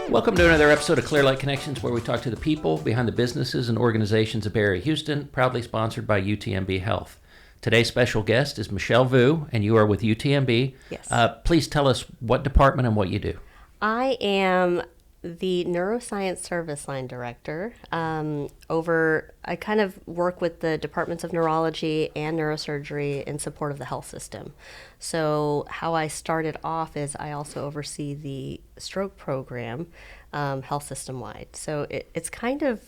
Welcome to another episode of Clear Lake Connections, where we talk to the people behind the businesses and organizations of Bay Area Houston, proudly sponsored by UTMB Health. Today's special guest is Michelle Vu, and you are with UTMB. Yes. Please tell us what department and what you do. I am the Neuroscience Service Line Director. I kind of work with the departments of neurology and neurosurgery in support of the health system. So how I started off is I also oversee the stroke program, health system wide. So it's kind of,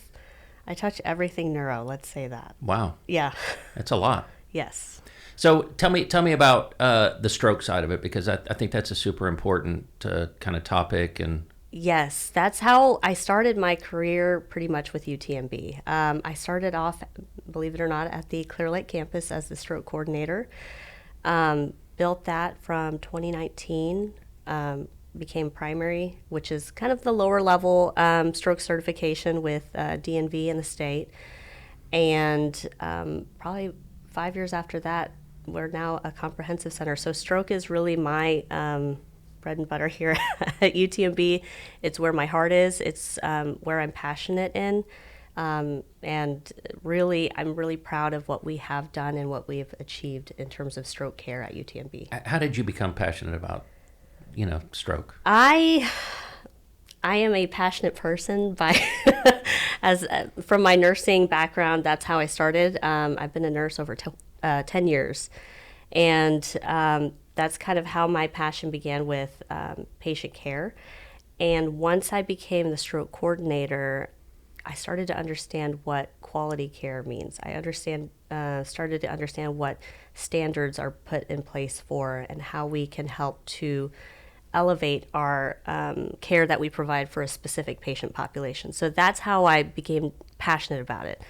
I touch everything neuro, let's say that. Wow. Yeah. That's a lot. Yes. So tell me about the stroke side of it, because I think that's a super important kind of topic. And yes, that's how I started my career pretty much with UTMB. I started off, believe it or not, at the Clear Lake campus as the stroke coordinator. Built that from 2019, became primary, which is kind of the lower level stroke certification with DNV in the state. And probably 5 years after that, we're now a comprehensive center. So stroke is really my bread and butter here at UTMB. It's where my heart is. It's where I'm passionate in. And really, I'm really proud of what we have done and what we've achieved in terms of stroke care at UTMB. how did you become passionate about, stroke? I am a passionate person from my nursing background. That's how I started. I've been a nurse over 10 years. And that's kind of how my passion began with patient care. And once I became the stroke coordinator, I started to understand what quality care means. I started to understand what standards are put in place for and how we can help to elevate our care that we provide for a specific patient population. So that's how I became passionate about it.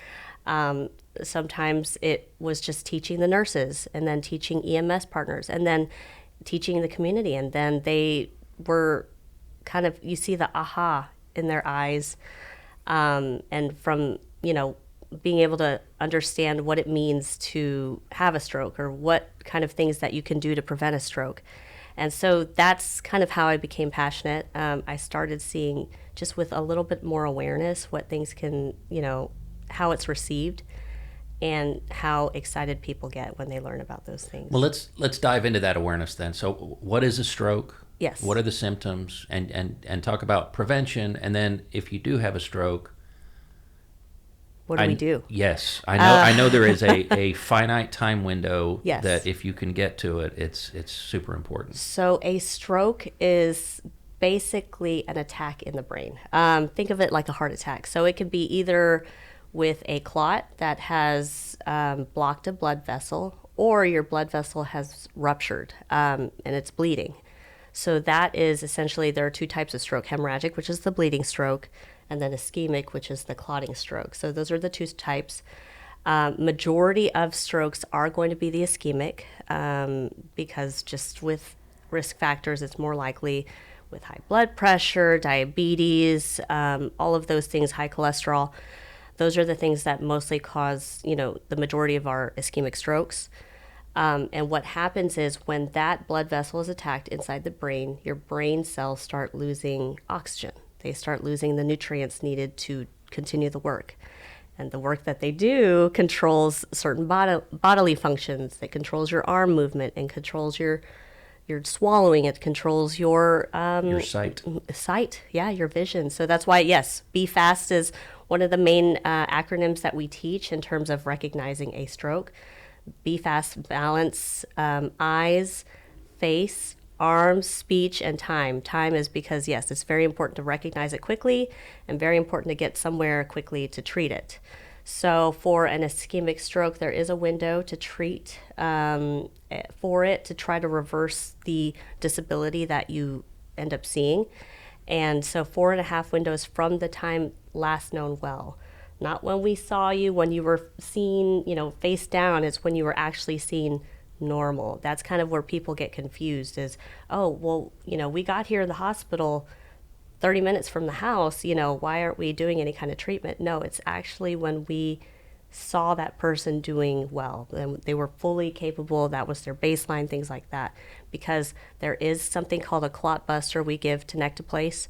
Sometimes it was just teaching the nurses and then teaching EMS partners and then teaching the community. And then they were kind of, you see the aha in their eyes. And from, being able to understand what it means to have a stroke or what kind of things that you can do to prevent a stroke. And so that's kind of how I became passionate. I started seeing, just with a little bit more awareness, what things can, how it's received and how excited people get when they learn about those things. Well, let's dive into that awareness then. So what is a stroke? Yes. What are the symptoms? And talk about prevention. And then if you do have a stroke, what do we do? Yes. I know there is a finite time window. Yes. That if you can get to it, it's super important. So a stroke is basically an attack in the brain. Think of it like a heart attack. So it could be either with a clot that has blocked a blood vessel, or your blood vessel has ruptured and it's bleeding. So that is essentially, there are two types of stroke: hemorrhagic, which is the bleeding stroke, and then ischemic, which is the clotting stroke. So those are the two types. Majority of strokes are going to be the ischemic because just with risk factors, it's more likely with high blood pressure, diabetes, all of those things, high cholesterol. Those are the things that mostly cause, the majority of our ischemic strokes. And what happens is when that blood vessel is attacked inside the brain, your brain cells start losing oxygen. They start losing the nutrients needed to continue the work. And the work that they do controls certain bodily functions. It controls your arm movement and controls your swallowing. It controls your sight. Sight, yeah, your vision. So that's why, yes, BFAST is one of the main acronyms that we teach in terms of recognizing a stroke. BFAST: balance, eyes, face, arms, speech, and time. Time is because, yes, it's very important to recognize it quickly and very important to get somewhere quickly to treat it. So for an ischemic stroke, there is a window to treat for it to try to reverse the disability that you end up seeing. And so 4.5 windows from the time last known well. Not when we saw you, when you were seen, face down. It's when you were actually seen normal. That's kind of where people get confused is, oh, well, we got here in the hospital 30 minutes from the house, why aren't we doing any kind of treatment? No, it's actually when we saw that person doing well and they were fully capable, that was their baseline, things like that. Because there is something called a clot buster we give to Nectoplace,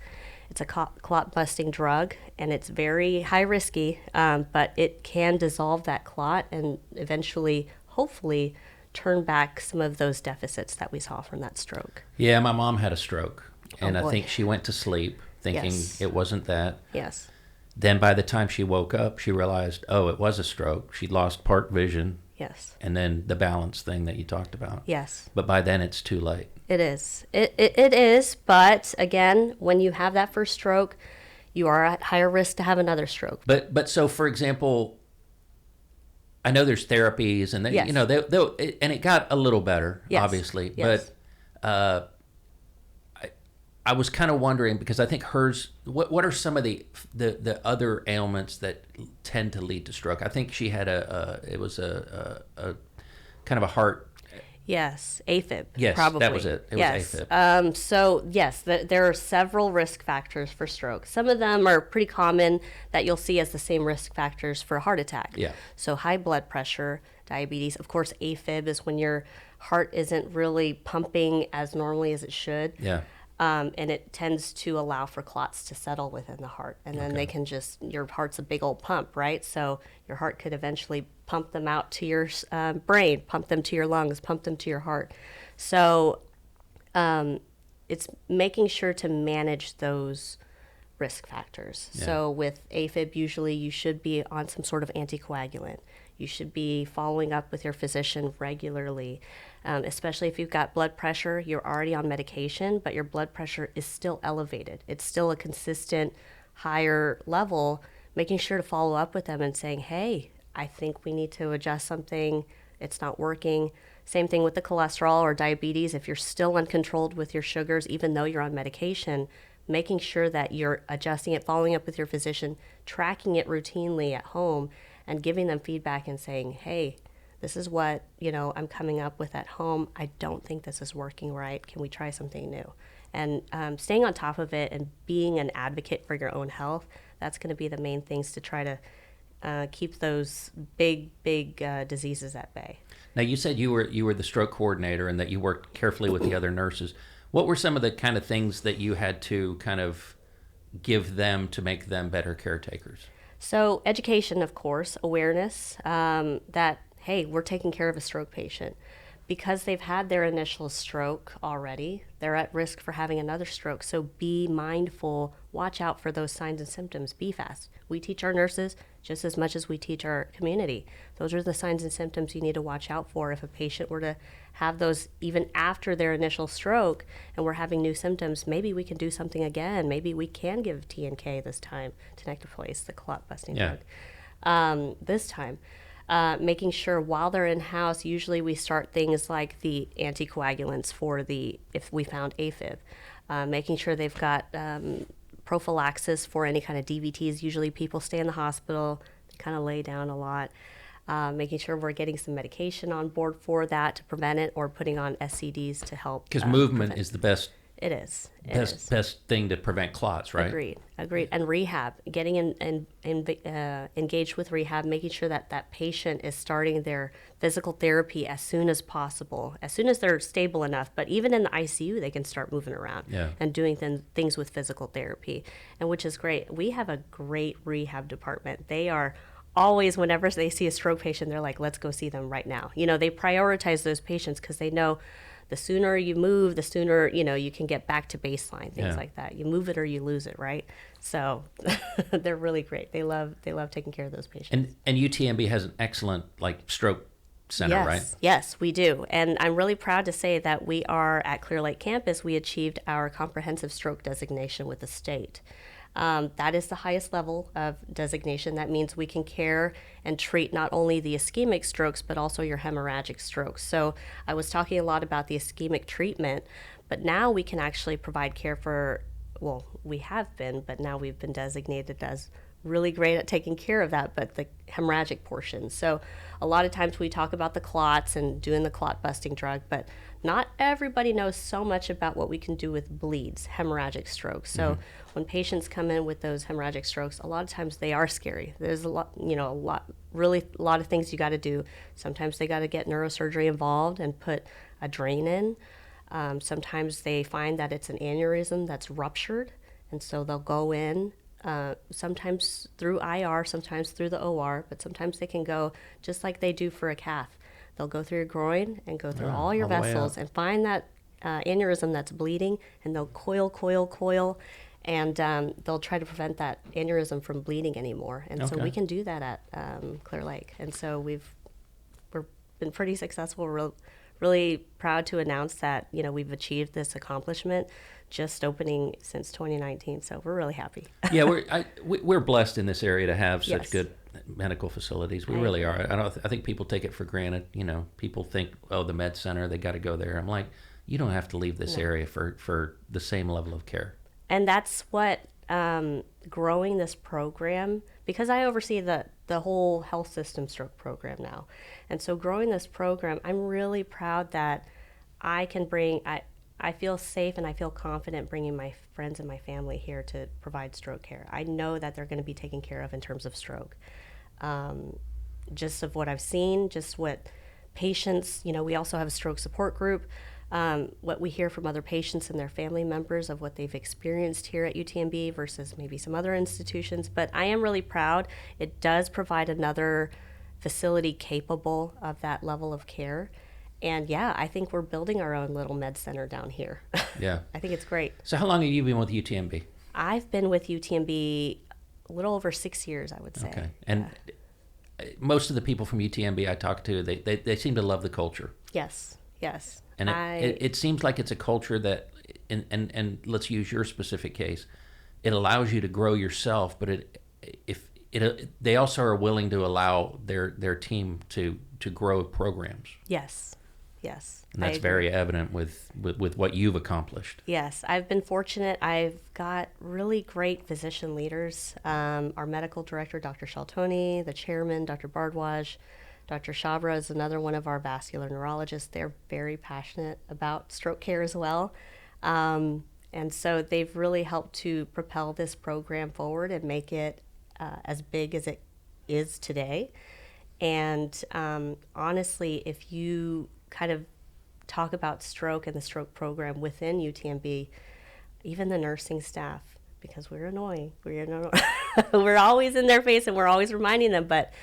It's a clot busting drug, and it's very high risky, but it can dissolve that clot and eventually, hopefully, turn back some of those deficits that we saw from that stroke. Yeah, my mom had a stroke, and Oh, I boy. think she went to sleep thinking Yes. it wasn't that. Yes. Then by the time she woke up, she realized, oh, it was a stroke. She lost part vision, Yes. and then the balance thing that you talked about. Yes. But by then, it's too late. It is. It is. But again, when you have that first stroke, you are at higher risk to have another stroke. But so, for example, I know there's therapies, and Yes. and it got a little better, Yes. obviously. Yes. But I was kind of wondering, because I think hers. What are some of the other ailments that tend to lead to stroke? I think she had a kind of a heart. Yes, AFib. Yes, probably. that was it. It was yes. AFib. So yes, there are several risk factors for stroke. Some of them are pretty common that you'll see as the same risk factors for a heart attack. Yeah. So high blood pressure, diabetes. Of course, AFib is when your heart isn't really pumping as normally as it should. Yeah. And it tends to allow for clots to settle within the heart. And then they can your heart's a big old pump, right? So your heart could eventually pump them out to your brain, pump them to your lungs, pump them to your heart. So it's making sure to manage those risk factors. Yeah. So with AFib, usually you should be on some sort of anticoagulant. You should be following up with your physician regularly, especially if you've got blood pressure. You're already on medication, but your blood pressure is still elevated. It's still a consistent higher level, making sure to follow up with them and saying, hey, I think we need to adjust something. It's not working. Same thing with the cholesterol or diabetes. If you're still uncontrolled with your sugars, even though you're on medication, making sure that you're adjusting it, following up with your physician, tracking it routinely at home, and giving them feedback and saying, hey, this is what, I'm coming up with at home. I don't think this is working right. Can we try something new? And staying on top of it and being an advocate for your own health, that's going to be the main things to try to keep those big diseases at bay. Now, you said you were the stroke coordinator and that you worked carefully with the other nurses. What were some of the kind of things that you had to kind of give them to make them better caretakers? So education, of course, awareness that, hey, we're taking care of a stroke patient. Because they've had their initial stroke already, they're at risk for having another stroke. So be mindful, watch out for those signs and symptoms, be fast. We teach our nurses just as much as we teach our community. Those are the signs and symptoms you need to watch out for. If a patient were to have those even after their initial stroke and we're having new symptoms, maybe we can do something again. Maybe we can give TNK this time to nectarflace, the clot busting drug, this time. Making sure while they're in house, usually we start things like the anticoagulants for if we found AFib, making sure they've got prophylaxis for any kind of DVTs. Usually people stay in the hospital, they kind of lay down a lot, making sure we're getting some medication on board for that to prevent it, or putting on SCDs to help. Because movement prevent. is the best It is. best thing to prevent clots, right? Agreed. And rehab, getting engaged with rehab, making sure that patient is starting their physical therapy as soon as possible, as soon as they're stable enough. But even in the ICU, they can start moving around and doing things with physical therapy, and which is great. We have a great rehab department. They are always, whenever they see a stroke patient, they're like, let's go see them right now. They prioritize those patients because they know the sooner you move, the sooner, you can get back to baseline, things like that. You move it or you lose it, right? So they're really great. They love taking care of those patients. And UTMB has an excellent stroke center, right? Yes, we do. And I'm really proud to say that we are at Clear Lake campus. We achieved our comprehensive stroke designation with the state. That is the highest level of designation. That means we can care and treat not only the ischemic strokes, but also your hemorrhagic strokes. So I was talking a lot about the ischemic treatment, but now we can actually provide care for, well, we have been, but now we've been designated as really great at taking care of that, but the hemorrhagic portion. So a lot of times we talk about the clots and doing the clot busting drug, but not everybody knows so much about what we can do with bleeds, hemorrhagic strokes. So when patients come in with those hemorrhagic strokes, a lot of times they are scary. There's a lot of things you got to do. Sometimes they got to get neurosurgery involved and put a drain in. Sometimes they find that it's an aneurysm that's ruptured, And so they'll go in, sometimes through IR, sometimes through the OR, but sometimes they can go just like they do for a cath. They'll go through your groin and go through all your all the way vessels up. and find that aneurysm that's bleeding, and they'll coil, and they'll try to prevent that aneurysm from bleeding anymore. And so Okay. we can do that at Clear Lake. And so we've been pretty successful. We're really proud to announce that, we've achieved this accomplishment just opening since 2019. So we're really happy. Yeah, we're blessed in this area to have such Yes. good medical facilities. We I really agree. are. I think people take it for granted. People think, oh, the med center, they got to go there. I'm like, you don't have to leave this No. area for the same level of care. And that's what growing this program, because I oversee the whole health system stroke program now. And so growing this program, I'm really proud that I can I feel safe and I feel confident bringing my friends and my family here to provide stroke care. I know that they're going to be taken care of in terms of stroke. Just of what I've seen, just what patients, we also have a stroke support group. What we hear from other patients and their family members of what they've experienced here at UTMB versus maybe some other institutions. But I am really proud. It does provide another facility capable of that level of care. And yeah, I think we're building our own little med center down here. Yeah. I think it's great. So how long have you been with UTMB? I've been with UTMB a little over 6 years, I would say. Okay. And most of the people from UTMB I talk to, they seem to love the culture. Yes. And it seems like it's a culture that, and let's use your specific case, it allows you to grow yourself, but they also are willing to allow their team to grow programs. Yes. And that's very evident with what you've accomplished. Yes, I've been fortunate. I've got really great physician leaders. Our medical director, Dr. Shaltoni, the chairman, Dr. Bardwaj, Dr. Shabra is another one of our vascular neurologists. They're very passionate about stroke care as well. And so they've really helped to propel this program forward and make it as big as it is today. And honestly, if you kind of talk about stroke and the stroke program within UTMB, even the nursing staff, because we're annoying. We're always in their face and we're always reminding them, but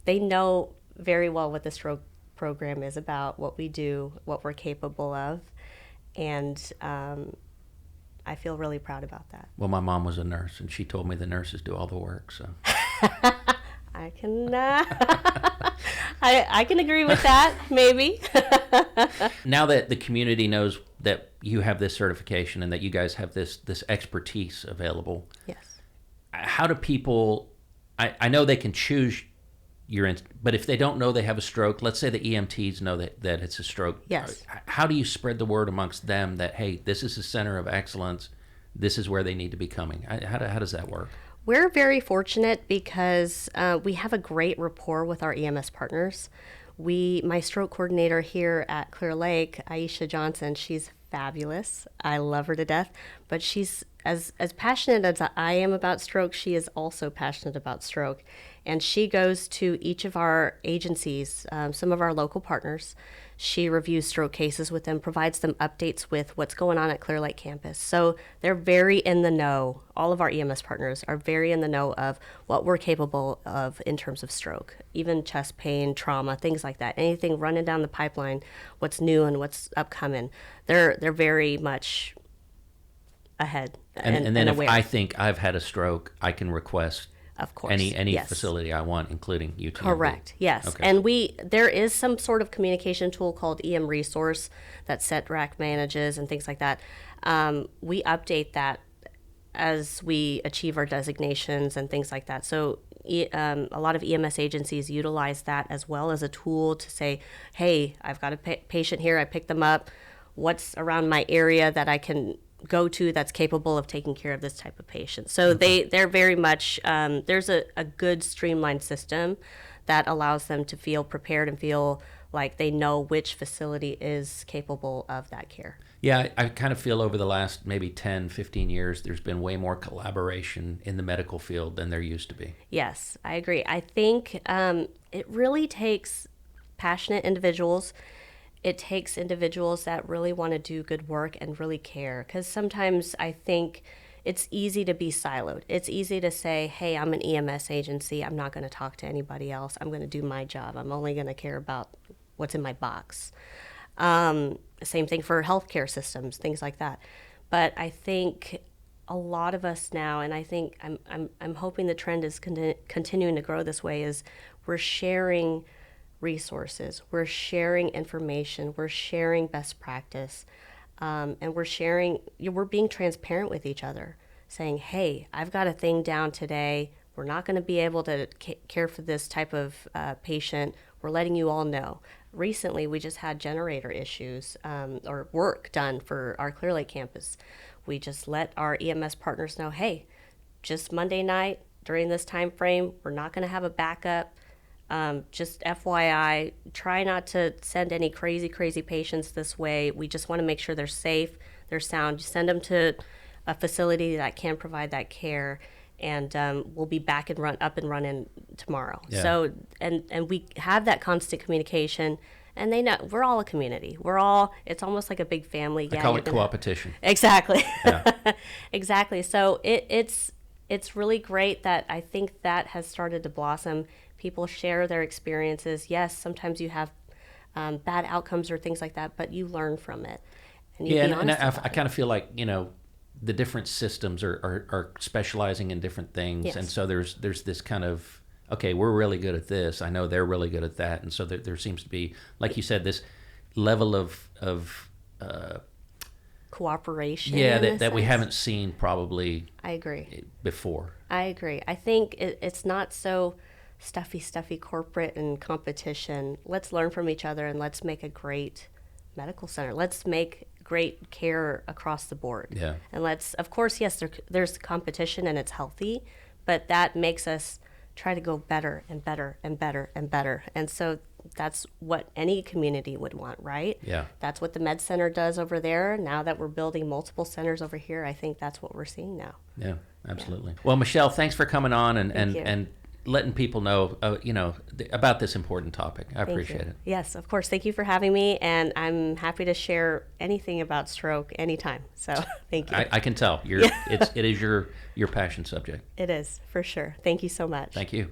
they know very well what the stroke program is about, what we do, what we're capable of, and I feel really proud about that. Well, my mom was a nurse, and she told me the nurses do all the work. So I can I can agree with that, maybe. now that the community knows that you have this certification and that you guys have this expertise available, Yes. how do people? I know they can choose but if they don't know they have a stroke, let's say the EMTs know that it's a stroke. Yes. How do you spread the word amongst them that, hey, this is a center of excellence, this is where they need to be coming? How does that work? We're very fortunate because we have a great rapport with our EMS partners. My stroke coordinator here at Clear Lake, Aisha Johnson, she's fabulous. I love her to death, but she's as passionate as I am about stroke, she is also passionate about stroke. And she goes to each of our agencies, some of our local partners. She reviews stroke cases with them, provides them updates with what's going on at Clear Lake campus. So they're very in the know. All of our EMS partners are very in the know of what we're capable of in terms of stroke, even chest pain, trauma, things like that. Anything running down the pipeline, what's new and what's upcoming. They're very much ahead And then if aware. I think I've had a stroke, I can request Of course. any Yes. facility I want, including UTMB. Correct. Yes. Okay. And there is some sort of communication tool called EM Resource that SETRAC manages and things like that. We update that as we achieve our designations and things like that. So a lot of EMS agencies utilize that as well as a tool to say, hey, I've got a patient here, I picked them up. What's around my area that I can go to that's capable of taking care of this type of patient? So they're very much, there's a good streamlined system that allows them to feel prepared and feel like they know which facility is capable of that care. Yeah, I kind of feel over the last maybe 10, 15 years, there's been way more collaboration in the medical field than there used to be. Yes, I agree. I think it really takes passionate individuals. It takes individuals that really want to do good work and really care. Because sometimes I think it's easy to be siloed. It's easy to say, hey, I'm an EMS agency. I'm not going to talk to anybody else. I'm going to do my job. I'm only going to care about what's in my box. Same thing for healthcare systems, things like that. But I think a lot of us now, and I think I'm hoping the trend is continuing to grow this way, is we're sharing resources, we're sharing information, we're sharing best practice, and we're being transparent with each other, saying, hey, I've got a thing down today. We're not going to be able to care for this type of patient. We're letting you all know. Recently, we just had generator issues or work done for our Clear Lake campus. We just let our EMS partners know, hey, just Monday night during this time frame, we're not going to have a backup. Just FYI, try not to send any crazy patients this way. We just want to make sure they're safe, they're sound. Send them to a facility that can provide that care, and we'll be up and running tomorrow. Yeah. So, and we have that constant communication. And they know we're all a community. It's almost like a big family. I call it co-opetition. Exactly. Yeah. Exactly. So it's really great that I think that has started to blossom. People share their experiences. Yes, sometimes you have bad outcomes or things like that, but you learn from it. And I kind of feel like, the different systems are specializing in different things. Yes. And so there's this kind of, okay, we're really good at this. I know they're really good at that. And so there seems to be, like you said, this level of cooperation. Yeah, that we haven't seen probably. I agree. Before. I agree. I think it's not so stuffy corporate and competition. Let's learn from each other and let's make a great medical center. Let's make great care across the board. Yeah. And of course, yes, there's competition and it's healthy, but that makes us try to go better and better and better and better. And so that's what any community would want, right? Yeah. That's what the med center does over there. Now that we're building multiple centers over here, I think that's what we're seeing now. Yeah, absolutely. Yeah. Well, Michelle, thanks for coming on and letting people know, about this important topic. I appreciate it. Yes, of course. Thank you for having me, and I'm happy to share anything about stroke anytime. So thank you. I can tell it is your passion subject. It is, for sure. Thank you so much. Thank you.